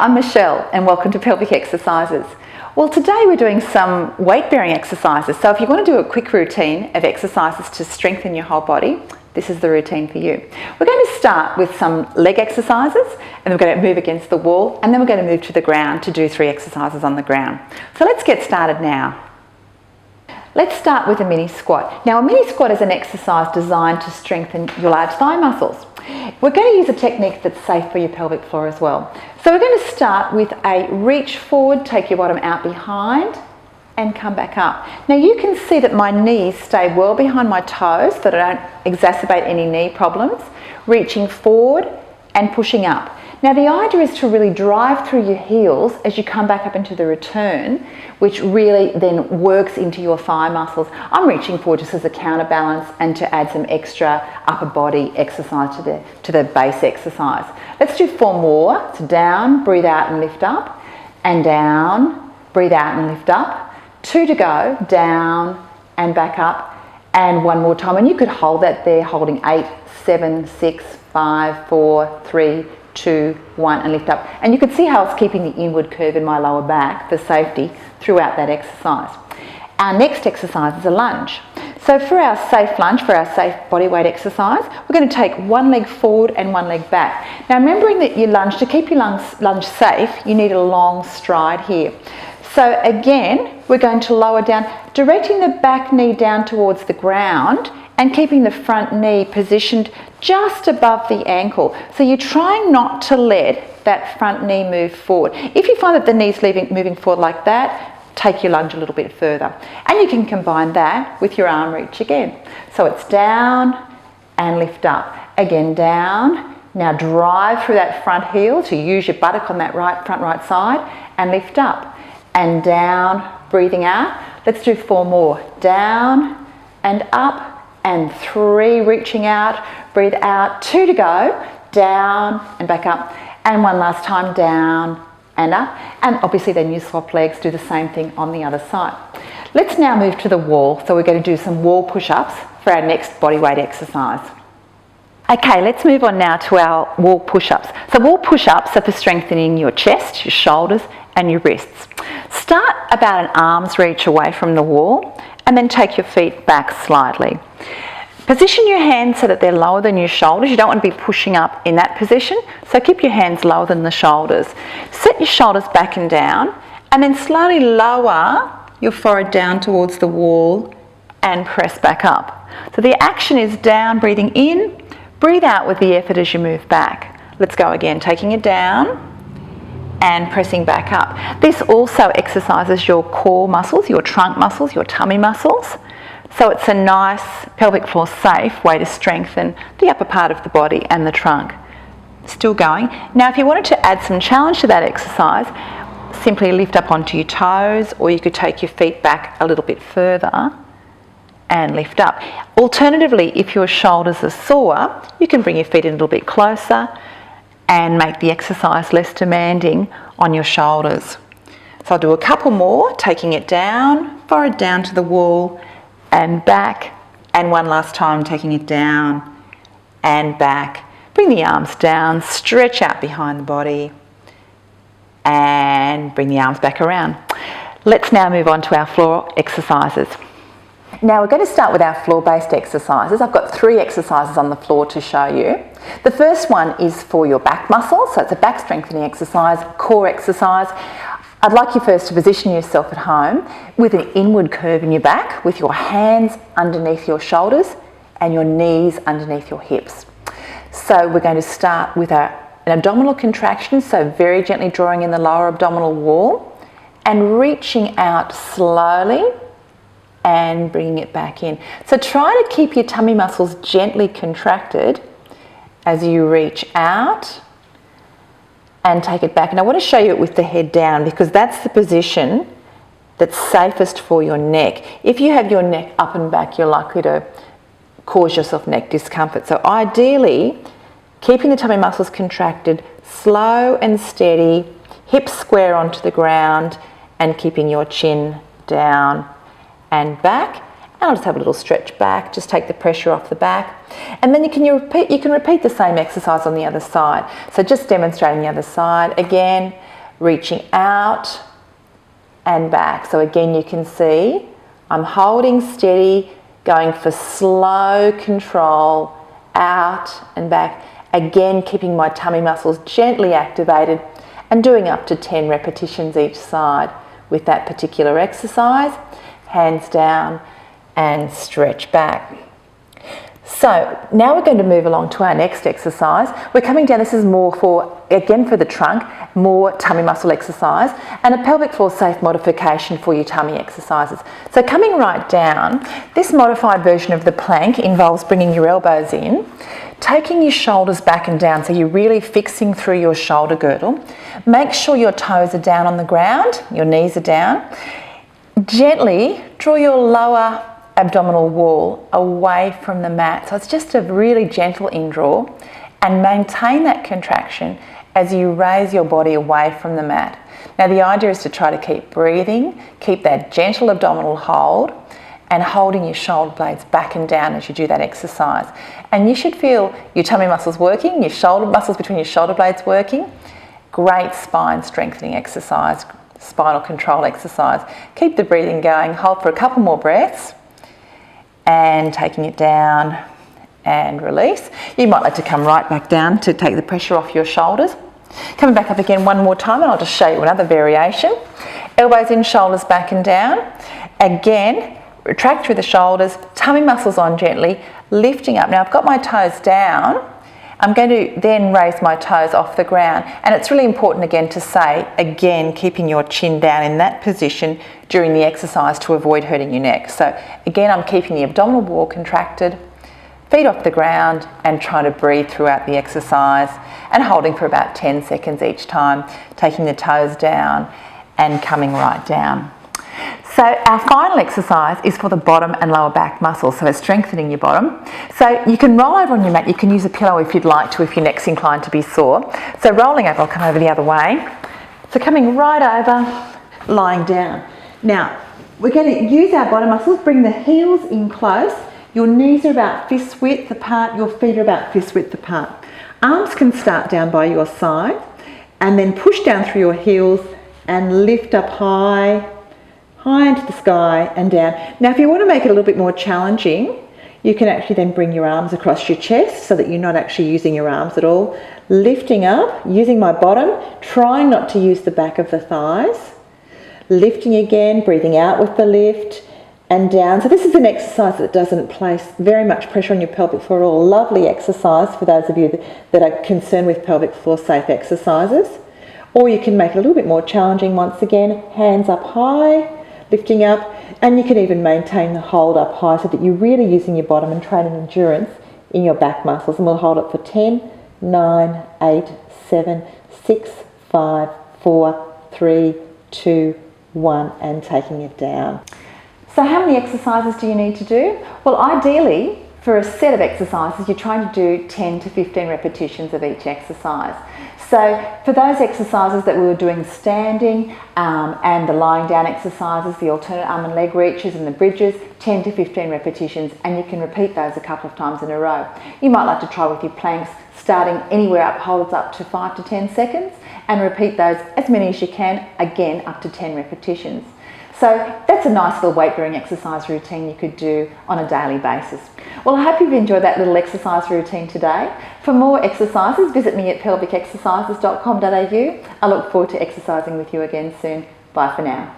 I'm Michelle and welcome to Pelvic Exercises. Well, today we're doing some weight-bearing exercises. So if you want to do a quick routine of exercises to strengthen your whole body, this is the routine for you. We're going to start with some leg exercises and then we're going to move against the wall and then we're going to move to the ground to do 3 exercises on the ground. So let's get started now. Let's start with a mini squat. Now a mini squat is an exercise designed to strengthen your large thigh muscles. We're going to use a technique that's safe for your pelvic floor as well. So we're going to start with a reach forward, take your bottom out behind and come back up. Now you can see that my knees stay well behind my toes so that I don't exacerbate any knee problems. Reaching forward and pushing up. Now the idea is to really drive through your heels as you come back up into the return, which really then works into your thigh muscles. I'm reaching forward just as a counterbalance and to add some extra upper body exercise to the base exercise. Let's do 4 more. So down, breathe out and lift up, and down, breathe out and lift up. 2 to go, down and back up, and 1 more time. And you could hold that there, holding 8, 7, 6, 5, 4, 3, 2, 1 and lift up. And you can see how it's keeping the inward curve in my lower back for safety throughout that exercise. Our next exercise is a lunge. So for our safe lunge, for our safe body weight exercise, we're going to take 1 leg forward and 1 leg back. Now remembering that you lunge, to keep your lunge safe, you need a long stride here. So again, we're going to lower down, directing the back knee down towards the ground and keeping the front knee positioned just above the ankle. So you're trying not to let that front knee move forward. If you find that the knee's moving forward like that, take your lunge a little bit further. And you can combine that with your arm reach again. So it's down and lift up. Again, down. Now drive through that front heel to use your buttock on that front right side and lift up. And down, breathing out. Let's do 4 more. Down and up. And 3, reaching out, breathe out, 2 to go, down and back up, and 1 last time, down and up, and obviously then you swap legs, do the same thing on the other side. Let's now move to the wall, so we're going to do some wall push-ups for our next bodyweight exercise. Okay, let's move on now to our wall push-ups. So wall push-ups are for strengthening your chest, your shoulders, and your wrists. Start about an arm's reach away from the wall, and then take your feet back slightly. Position your hands so that they're lower than your shoulders. You don't want to be pushing up in that position, so keep your hands lower than the shoulders. Set your shoulders back and down, and then slowly lower your forehead down towards the wall and press back up. So the action is down, breathing in, breathe out with the effort as you move back. Let's go again, taking it down and pressing back up. This also exercises your core muscles, your trunk muscles, your tummy muscles. So it's a nice pelvic floor safe way to strengthen the upper part of the body and the trunk. Still going. Now if you wanted to add some challenge to that exercise, simply lift up onto your toes, or you could take your feet back a little bit further and lift up. Alternatively, if your shoulders are sore, you can bring your feet in a little bit closer and make the exercise less demanding on your shoulders. So I'll do a couple more, taking it down, forehead down to the wall and back, and 1 last time taking it down and back. Bring the arms down, stretch out behind the body and bring the arms back around. Let's now move on to our floor exercises. Now we're going to start with our floor-based exercises. I've got 3 exercises on the floor to show you. The first one is for your back muscles, so it's a back strengthening exercise, core exercise. I'd like you first to position yourself at home with an inward curve in your back, with your hands underneath your shoulders and your knees underneath your hips. So we're going to start with an abdominal contraction, so very gently drawing in the lower abdominal wall and reaching out slowly and bringing it back in. So try to keep your tummy muscles gently contracted as you reach out and take it back. And I want to show you it with the head down because that's the position that's safest for your neck. If you have your neck up and back, you're likely to cause yourself neck discomfort. So ideally, keeping the tummy muscles contracted, slow and steady, hips square onto the ground, and keeping your chin down and back. And I'll just have a little stretch back, just take the pressure off the back. And then you can repeat the same exercise on the other side. So just demonstrating the other side. Again, reaching out and back. So again, you can see I'm holding steady, going for slow control, out and back. Again, keeping my tummy muscles gently activated and doing up to 10 repetitions each side with that particular exercise. Hands down and stretch back. So now we're going to move along to our next exercise. We're coming down, this is more for, again for the trunk, more tummy muscle exercise and a pelvic floor safe modification for your tummy exercises. So coming right down, this modified version of the plank involves bringing your elbows in, taking your shoulders back and down, so you're really fixing through your shoulder girdle. Make sure your toes are down on the ground, your knees are down. Gently draw your lower abdominal wall away from the mat. So it's just a really gentle in-draw and maintain that contraction as you raise your body away from the mat. Now the idea is to try to keep breathing, keep that gentle abdominal hold and holding your shoulder blades back and down as you do that exercise. And you should feel your tummy muscles working, your shoulder muscles between your shoulder blades working. Great spine strengthening exercise, spinal control exercise. Keep the breathing going, hold for a couple more breaths. And taking it down and release. You might like to come right back down to take the pressure off your shoulders. Coming back up again one more time and I'll just show you another variation. Elbows in, shoulders back and down. Again, retract through the shoulders, tummy muscles on gently, lifting up. Now I've got my toes down. I'm going to then raise my toes off the ground, and it's really important again to say, again, keeping your chin down in that position during the exercise to avoid hurting your neck. So again, I'm keeping the abdominal wall contracted, feet off the ground, and trying to breathe throughout the exercise and holding for about 10 seconds each time, taking the toes down and coming right down. So our final exercise is for the bottom and lower back muscles, so it's strengthening your bottom. So you can roll over on your mat, you can use a pillow if you'd like to, if your neck's inclined to be sore. So rolling over, I'll come over the other way. So coming right over, lying down. Now, we're going to use our bottom muscles, bring the heels in close, your knees are about fist width apart, your feet are about fist width apart. Arms can start down by your side and then push down through your heels and lift up high into the sky and down. Now if you want to make it a little bit more challenging, you can actually then bring your arms across your chest so that you're not actually using your arms at all. Lifting up, using my bottom, trying not to use the back of the thighs. Lifting again, breathing out with the lift and down. So this is an exercise that doesn't place very much pressure on your pelvic floor at all. Lovely exercise for those of you that are concerned with pelvic floor safe exercises. Or you can make it a little bit more challenging once again, hands up high, lifting up, and you can even maintain the hold up high so that you're really using your bottom and training endurance in your back muscles. And we'll hold it for 10, 9, 8, 7, 6, 5, 4, 3, 2, 1, and taking it down. So how many exercises do you need to do? Well, ideally, for a set of exercises, you're trying to do 10 to 15 repetitions of each exercise. So for those exercises that we were doing standing and the lying down exercises, the alternate arm and leg reaches and the bridges, 10 to 15 repetitions, and you can repeat those a couple of times in a row. You might like to try with your planks, starting anywhere up, holds up to 5 to 10 seconds, and repeat those as many as you can, again up to 10 repetitions. So that's a nice little weight bearing exercise routine you could do on a daily basis. Well, I hope you've enjoyed that little exercise routine today. For more exercises, visit me at pelvicexercises.com.au. I look forward to exercising with you again soon. Bye for now.